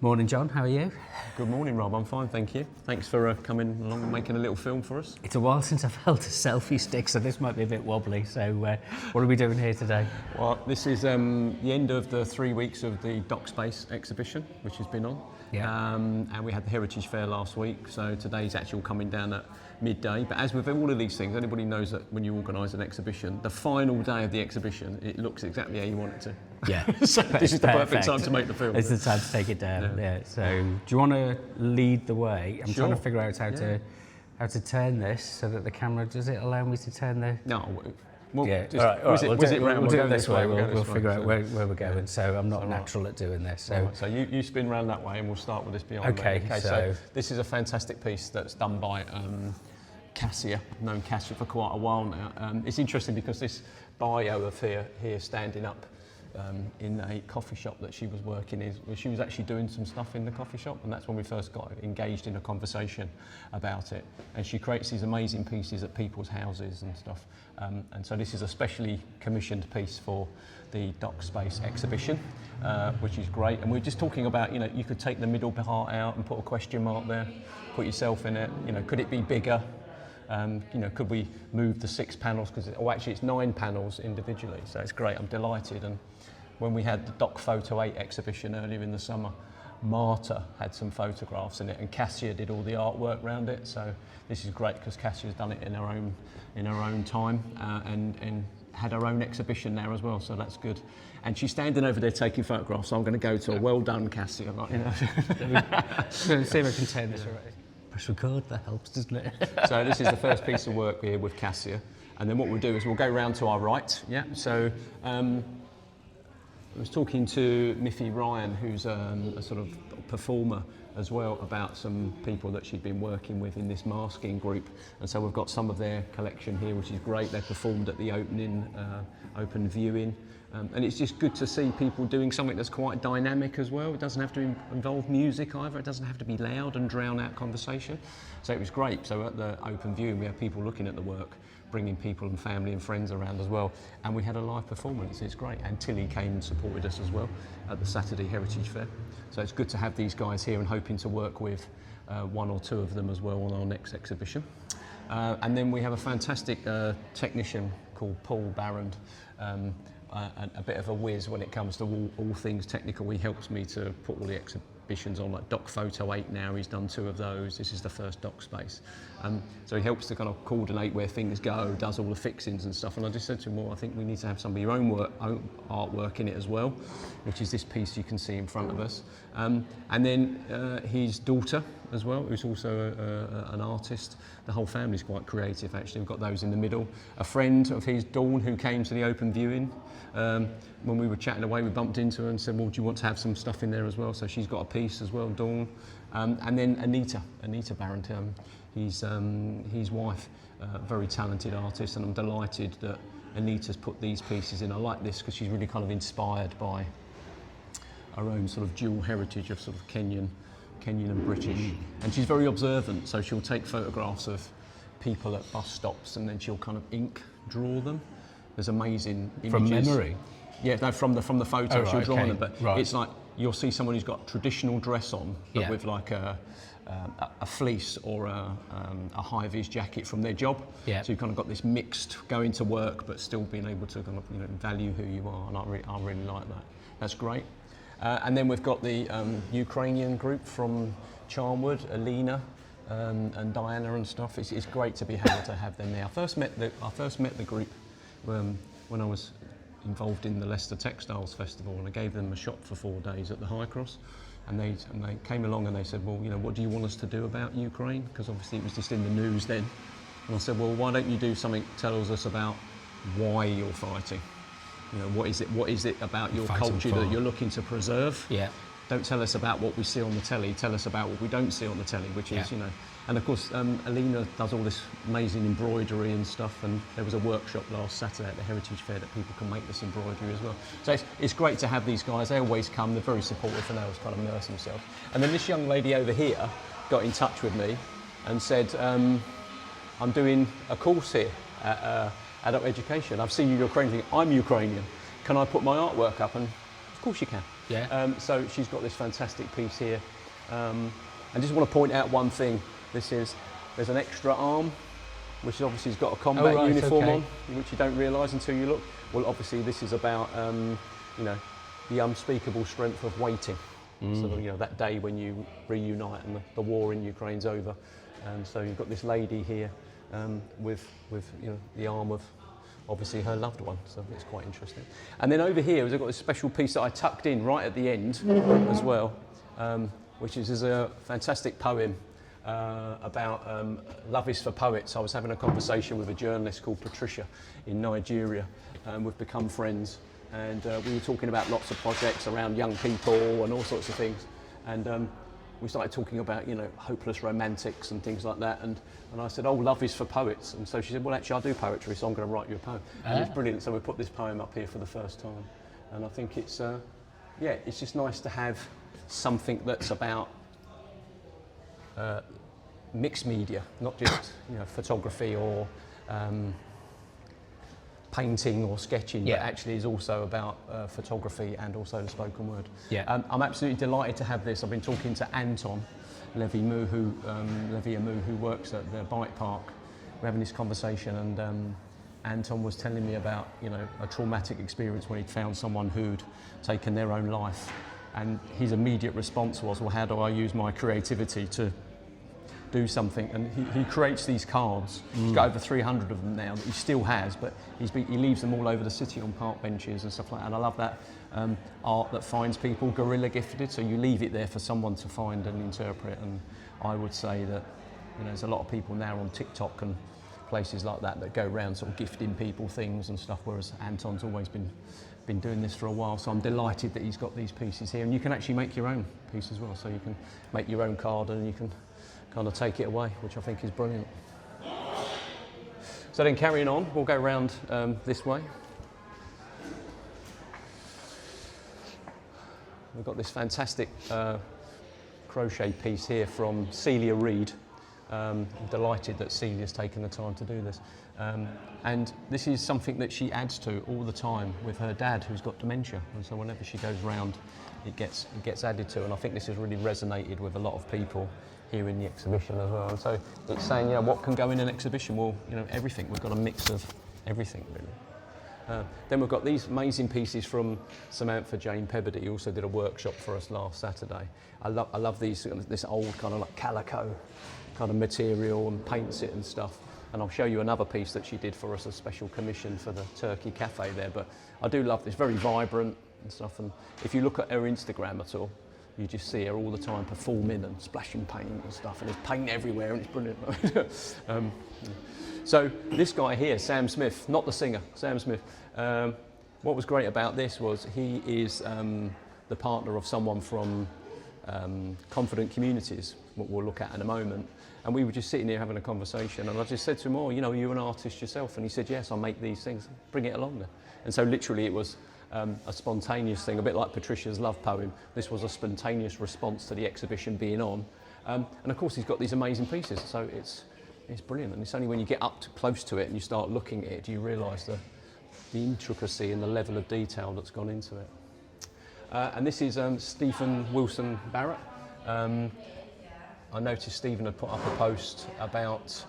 Morning, John. How are you? Good morning, Rob. I'm fine, thank you. Thanks for coming along and making a little film for us. It's a while since I've held a selfie stick, so this might be a bit wobbly. So what are we doing here today? Well, this is the end of the 3 weeks of the Dock Space exhibition, which has been on. Yeah. And we had the Heritage Fair last week, so today's actually coming down at midday. But as with all of these things, anybody knows that when you organise an exhibition, the final day of the exhibition, it looks exactly how you want it to. Yeah. So this is the perfect time to make the film. It's the time to take it down. Yeah. So do you want to lead the way? I'm trying to figure out how to turn this so that the camera, does it allow me to turn the... No. Well, yeah, just, all right. We'll do it this way. We'll this figure way. out where we're going. So I'm not natural at doing this. So, so you spin round that way, and we'll start with this behind me. Okay. So this is a fantastic piece that's done by Cassia. I've known Cassia for quite a while now. It's interesting because this bio of here standing up in a coffee shop that she was working in, she was actually doing some stuff in the coffee shop, and that's when we first got engaged in a conversation about it. And she creates these amazing pieces at people's houses and stuff. And so this is a specially commissioned piece for the Dock Space exhibition, which is great. And we're just talking about, you could take the middle part out and put a question mark there, put yourself in it. Could it be bigger? Could we move the 6 panels? Actually it's 9 panels individually, so it's great. I'm delighted. And when we had the Dock Photo 8 exhibition earlier in the summer, Marta had some photographs in it, and Cassia did all the artwork around it. So this is great because Cassia's done it in her own time and had her own exhibition there as well. So that's good. And she's standing over there taking photographs. So I'm going to go to a well done, Cassia. see if I can turn this around. Press record, that helps, doesn't it? So this is the first piece of work here with Cassia, and then what we'll do is we'll go round to our right. Yeah. So I was talking to Miffy Ryan, who's a sort of performer as well, about some people that she'd been working with in this masking group, and so we've got some of their collection here, which is great. They performed at the open viewing. And it's just good to see people doing something that's quite dynamic as well. It doesn't have to involve music either. It doesn't have to be loud and drown out conversation. So it was great. So at the open viewing, we had people looking at the work, bringing people and family and friends around as well. And we had a live performance. It's great. And Tilly came and supported us as well at the Saturday Heritage Fair. So it's good to have these guys here, and hoping to work with 1 or 2 of them as well on our next exhibition. And then we have a fantastic technician called Paul Barrand. A bit of a whiz when it comes to all things technical. He helps me to put all the exhibitions on, like Dock Photo 8 now. He's done 2 of those. This is the first Dock Space. So he helps to kind of coordinate where things go, does all the fixings and stuff. And I just said to him, well, I think we need to have some of your own artwork in it as well, which is this piece you can see in front of us. And then his daughter as well, who's also an artist. The whole family's quite creative, actually. We've got those in the middle. A friend of his, Dawn, who came to the open viewing. When we were chatting away, we bumped into her and said, well, do you want to have some stuff in there as well? So she's got a piece as well, Dawn. And then Anita Barrington, his wife, very talented artist, and I'm delighted that Anita's put these pieces in. I like this because she's really kind of inspired by her own sort of dual heritage of sort of Kenyan and British. And she's very observant, so she'll take photographs of people at bus stops, and then she'll kind of ink draw them. There's amazing images. From memory? Yeah, no, from the photo, she'll draw them, but right. It's like you'll see someone who's got traditional dress on, but with like a fleece or a high-vis jacket from their job. Yeah. So you've kind of got this mixed going to work, but still being able to kind of value who you are, and I really like that. That's great. And then we've got the Ukrainian group from Charnwood, Alina and Diana and stuff. It's great to be able to have them there. I first met the group when I was involved in the Leicester Textiles Festival, and I gave them a shop for 4 days at the High Cross. And they came along and they said, well, what do you want us to do about Ukraine? Because obviously it was just in the news then. And I said, well, why don't you do something that tells us about why you're fighting? What is it about your culture that you're looking to preserve? Yeah. Don't tell us about what we see on the telly, tell us about what we don't see on the telly, which is, And of course, Alina does all this amazing embroidery and stuff, and there was a workshop last Saturday at the Heritage Fair that people can make this embroidery as well. So it's great to have these guys. They always come, they're very supportive, and they always kind of immerse themselves. And then this young lady over here got in touch with me and said, I'm doing a course here at Adult Education. I've seen you Ukrainian. I'm Ukrainian. Can I put my artwork up? And of course you can. Yeah. So she's got this fantastic piece here. I just want to point out one thing. There's an extra arm, which obviously has got a combat uniform on, which you don't realise until you look. Well, obviously this is about, the unspeakable strength of waiting. So that, that day when you reunite and the war in Ukraine's over. And so you've got this lady here with the arm of obviously her loved one, so it's quite interesting. And then over here, we've got this special piece that I tucked in right at the end as well, which is a fantastic poem about love is for poets. I was having a conversation with a journalist called Patricia in Nigeria, and we've become friends. And we were talking about lots of projects around young people and all sorts of things. And we started talking about, hopeless romantics and things like that. And I said, love is for poets. And so she said, well, actually, I do poetry, so I'm going to write you a poem. And it's brilliant. So we put this poem up here for the first time. And I think it's, it's just nice to have something that's about mixed media, not just, photography or painting or sketching, but actually is also about photography and also the spoken word. Yeah. I'm absolutely delighted to have this. I've been talking to Anton Levy-Amu, who works at the bike park. We're having this conversation, and Anton was telling me about a traumatic experience when he'd found someone who'd taken their own life, and his immediate response was, well, how do I use my creativity to do something? And he creates these cards. He's got over 300 of them now that he still has, but he leaves them all over the city on park benches and stuff like that. And I love that art that finds people guerrilla gifted, so you leave it there for someone to find and interpret. And I would say that there's a lot of people now on TikTok and places like that go around sort of gifting people things and stuff, whereas Anton's always been doing this for a while. So I'm delighted that he's got these pieces here, and you can actually make your own piece as well. So you can make your own card and you can kind of take it away, which I think is brilliant. So then carrying on, we'll go round this way. We've got this fantastic crochet piece here from Celia Reid. I'm delighted that Celia's taken the time to do this. And this is something that she adds to all the time with her dad, who's got dementia. And so whenever she goes round, it gets added to. And I think this has really resonated with a lot of people here in the exhibition as well. And so it's saying, what can go in an exhibition? Well, everything. We've got a mix of everything, really. Then we've got these amazing pieces from Samantha Jane Pebbody, who also did a workshop for us last Saturday. I love this old kind of like calico kind of material, and paints it and stuff. And I'll show you another piece that she did for us, a special commission for the Turkey Cafe there. But I do love this, very vibrant and stuff. And if you look at her Instagram at all, you just see her all the time performing and splashing paint and stuff, and there's paint everywhere, and it's brilliant. So this guy here, Sam Smith, not the singer, Sam Smith. What was great about this was he is the partner of someone from Confident Communities, what we'll look at in a moment. And we were just sitting here having a conversation, and I just said to him, you're an artist yourself? And he said, yes, I make these things, bring it along then. And so literally it was a spontaneous thing, a bit like Patricia's love poem. This was a spontaneous response to the exhibition being on. And of course he's got these amazing pieces, so it's brilliant. And it's only when you get up close to it and you start looking at it, do you realise the intricacy and the level of detail that's gone into it. And this is Stephen Wilson Barrett. I noticed Stephen had put up a post about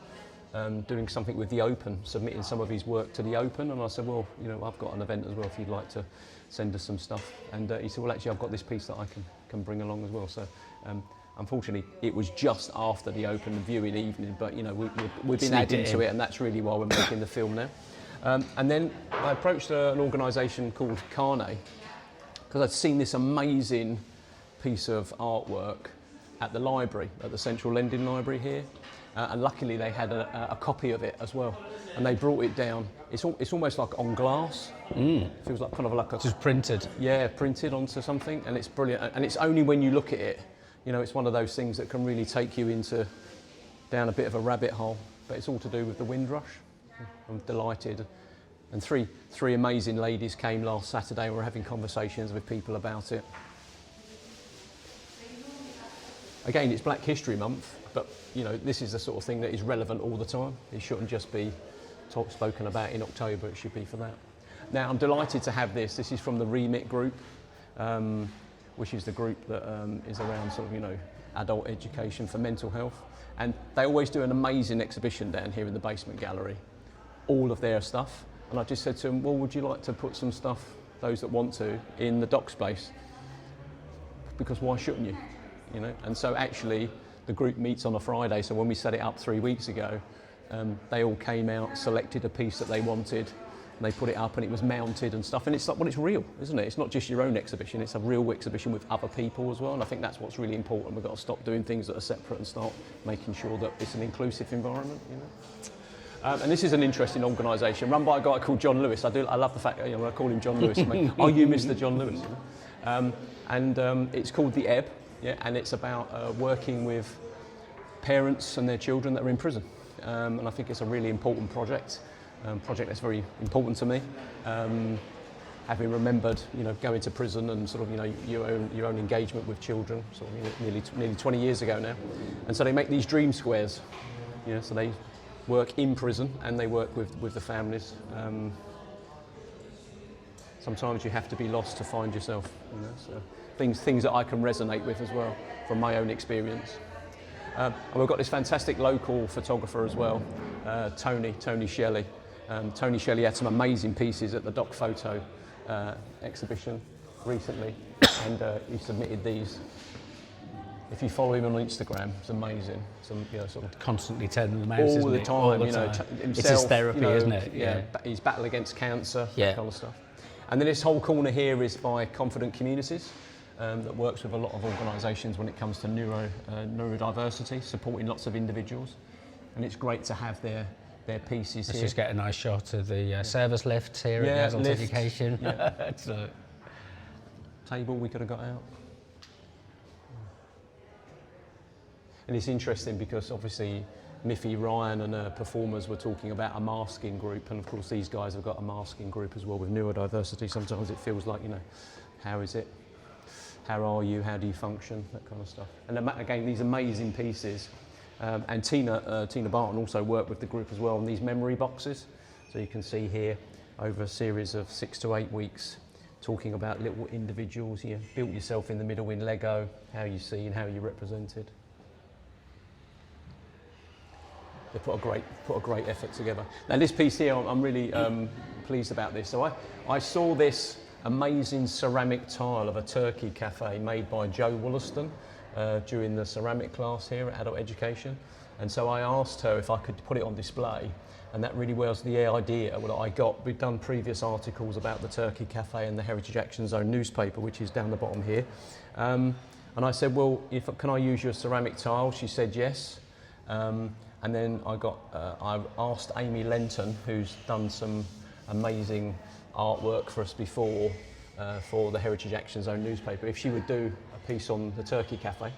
doing something with the Open, submitting some of his work to the Open, and I said, well, I've got an event as well if you'd like to send us some stuff. And he said, well, actually, I've got this piece that I can bring along as well. So unfortunately, it was just after the Open viewing evening, but we've been adding to it, and that's really why we're making the film now. And then I approached an organisation called Carne, because I'd seen this amazing piece of artwork at the library, at the Central Lending Library here, and luckily they had a copy of it as well, and they brought it down. It's almost like on glass. It feels like kind of like just printed. Yeah, printed onto something, and it's brilliant. And it's only when you look at it, it's one of those things that can really take you down a bit of a rabbit hole. But it's all to do with the Windrush. I'm delighted. And three amazing ladies came last Saturday. We were having conversations with people about it. Again, it's Black History Month, but this is the sort of thing that is relevant all the time. It shouldn't just be spoken about in October, it should be for that. Now, I'm delighted to have this. This is from the Remit Group. which is the group that is around sort of, you know, adult education for mental health. And they always do an amazing exhibition down here in the basement gallery, all of their stuff. And I just said to them, well, would you like to put some stuff, those that want to, in the dock space? Because why shouldn't you? You know? And so actually the group meets on a Friday, so when we set it up 3 weeks ago, they all came out, selected a piece that they wanted, and they put it up and it was mounted and stuff. And it's like, well, it's real, isn't it? It's not just your own exhibition, it's a real exhibition with other people as well. And I think that's what's really important. We've got to stop doing things that are separate and start making sure that it's an inclusive environment, you know. And this is an interesting organisation run by a guy called John Lewis. I love the fact that, you know, I call him John Lewis. Are you Mr. John Lewis? You know? It's called The Ebb, yeah, and it's about working with parents and their children that are in prison. And I think it's a really important project that's very important to me. Having remembered, you know, going to prison and sort of, you know, your own engagement with children, sort of nearly 20 years ago now. And so they make these dream squares, you know, so they work in prison and they work with the families. Sometimes you have to be lost to find yourself, you know, so things that I can resonate with as well from my own experience. And we've got this fantastic local photographer as well, Tony Shelley. Tony Shelley had some amazing pieces at the Doc Photo exhibition recently, and he submitted these. If you follow him on Instagram, it's amazing. Some, you know, sort of constantly turning them out, all isn't the it? time. All the you know, time. himself, It's his therapy, you know, isn't it? Yeah, his battle against cancer, yeah, that kind of stuff. And then this whole corner here is by Confident Communities, that works with a lot of organisations when it comes to neurodiversity, supporting lots of individuals. And it's great to have their pieces Let's here. just get a nice shot of the service lifts here at Adult lift. Education. Yeah. So, Table we could have got out. And it's interesting because obviously Miffy, Ryan and performers were talking about a masking group, and of course these guys have got a masking group as well with neurodiversity. Sometimes it feels like, you know, how is it? How are you? How do you function? That kind of stuff. And again, these amazing pieces. And Tina Barton also worked with the group as well on these memory boxes. So you can see here over a series of 6 to 8 weeks talking about little individuals. You built yourself in the middle in Lego, how you see and how you're represented. They put a great effort together. Now this piece here, I'm really pleased about this. So I saw this amazing ceramic tile of a turkey cafe made by Jo Wollaston during the ceramic class here at Adult Education. And so I asked her if I could put it on display, and that really was the idea that I got. We'd done previous articles about the Turkey Cafe and the Heritage Action Zone newspaper, which is down the bottom here. And I said, well, can I use your ceramic tile? She said yes. And then I asked Amy Lenton, who's done some amazing artwork for us before for the Heritage Action Zone newspaper, if she would do a piece on the Turkey Cafe.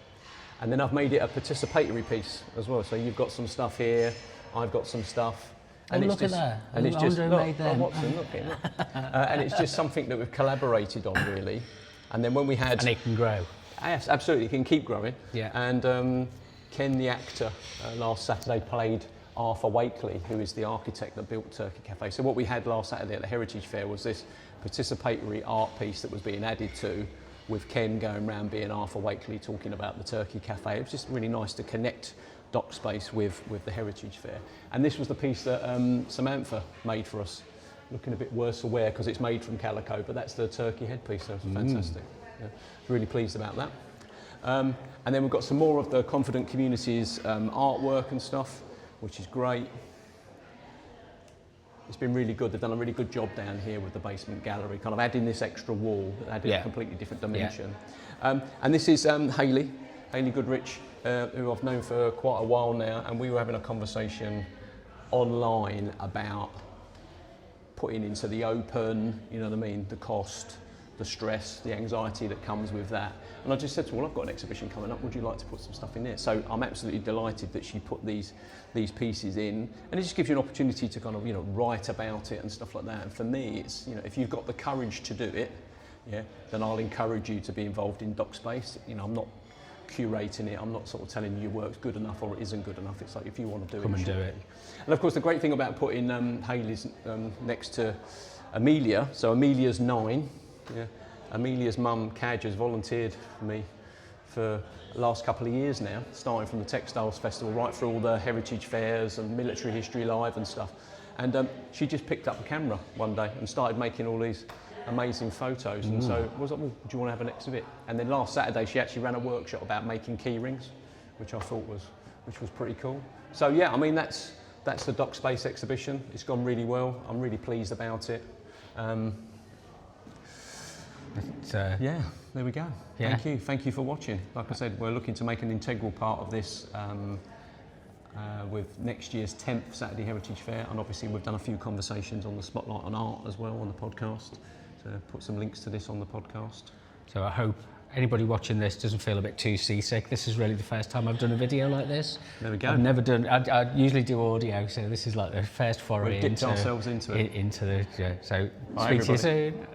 And then I've made it a participatory piece as well. So you've got some stuff here, I've got some stuff. And look at that. And it's just, Watson, look. And it's just something that we've collaborated on, really. And then when we had... And it can grow. Yes, absolutely, it can keep growing. Yeah. And Ken, the actor, last Saturday played Arthur Wakely, who is the architect that built Turkey Cafe. So what we had last Saturday at the Heritage Fair was this participatory art piece that was being added to, with Ken going around being Arthur Wakely talking about the Turkey Cafe. It was just really nice to connect Dock Space with the Heritage Fair. And this was the piece that Samantha made for us, looking a bit worse for wear because it's made from calico, but that's the turkey headpiece, so it's fantastic. Yeah, really pleased about that. And then we've got some more of the Confident Communities artwork and stuff, which is great. It's been really good. They've done a really good job down here with the basement gallery, kind of adding this extra wall, adding a completely different dimension. Yeah. And this is Hayley Goodrich, who I've known for quite a while now, and we were having a conversation online about putting into the open, you know what I mean, the cost, the stress, the anxiety that comes with that. And I just said to her, well, I've got an exhibition coming up, would you like to put some stuff in there? So I'm absolutely delighted that she put these pieces in, and it just gives you an opportunity to kind of, you know, write about it and stuff like that. And for me, it's, you know, if you've got the courage to do it, yeah, then I'll encourage you to be involved in Dock Space. You know, I'm not curating it, I'm not sort of telling you your work's good enough or it isn't good enough. It's like, if you want to do it, come and do it. And of course, the great thing about putting Hayley's next to Amelia, so Amelia's 9, yeah, Amelia's mum, Kaj, has volunteered for me for the last couple of years now, starting from the Textiles Festival right through all the heritage fairs and Military History Live and stuff. And she just picked up a camera one day and started making all these amazing photos. And so I was like, well, do you want to have an exhibit? And then last Saturday she actually ran a workshop about making key rings, which I thought was pretty cool. So yeah, I mean that's the Dock Space exhibition. It's gone really well. I'm really pleased about it. Yeah, there we go. Yeah. Thank you for watching. Like I said, we're looking to make an integral part of this with next year's 10th Saturday Heritage Fair, and obviously we've done a few conversations on the Spotlight on Art as well on the podcast, so put some links to this on the podcast. So I hope anybody watching this doesn't feel a bit too seasick. This is really the first time I've done a video like this. There we go. I've never done, I usually do audio, so this is like the first foray We've dipped ourselves into it. So Bye, speak to you everybody. soon.